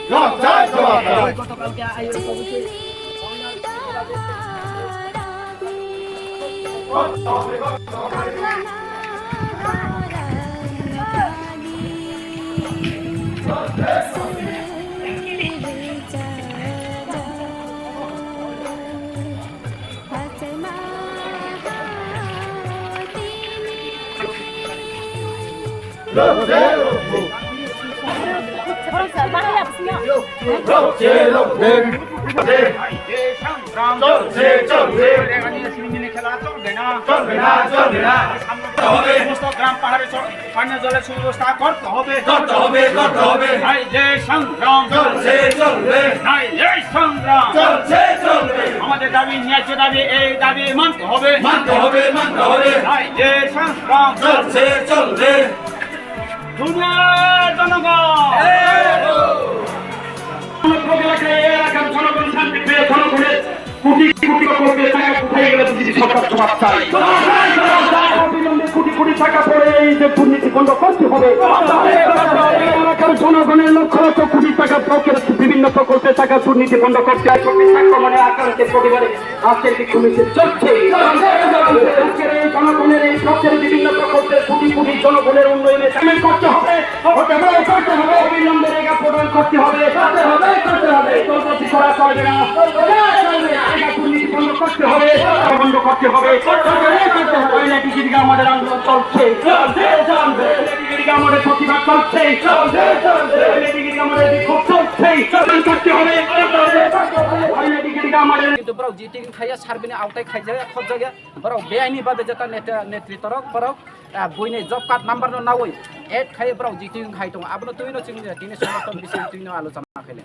জবাব চাই জবাব চাই গতকালকে আয়োগ কমিটি গ্রাম পাহাড়ে পানীয় জলের সুব্যবস্থা করতে হবে আমাদের দাবি ন্যায্য দাবি এই দাবি মানতে হবে সংগ্রাম চলবে দুনিয়ার জনগণ এলাকার জনগণ শান্তি পেয়ে জনগণের কোটি কোটি কোটি টাকা কোথায় গেলে যদি সরকার জবাব চাই অবিলম্বে কোটি কোটি টাকা পড়ে এই যে দুর্নীতি বন্ধ করতে হবে এলাকার জনগণের লক্ষ লক্ষ কোটি টাকা বিভিন্ন প্রকল্পের টাকা দুর্নীতি বন্ধ করতে আক্রমণে আক্রান্তের পরিবারে আজকের কমিশন চলছে জনগণের এই সরকারের বিভিন্ন প্রকল্পের কোটি কোটি জনগণের উন্নয়নে সামিল করতে হবে অবিলম্বে রেগা প্রদান করতে হবে তল্পতি করা চলবে না বন্ধ করতে হবে আমাদের আন্দোলন চলছে আমাদের প্রতিবাদ চলছে আমাদের বিক্ষোভ চলছে করতে হবে কিন্তু বরাव জিটিং খাইয়া সার্বিনি আওতায় খাইজাया খবজাया বরাव বেআইনি ভাবে যেটা নেতৃত্ব বরাव বইনে জব কার্ড নাম্বার নাওই এড খাই বরাव জিটিং খাই দं আবনো তুইনো চিনি তিনি সমস্ত বিষয় তুইনো আলোচনা খেলে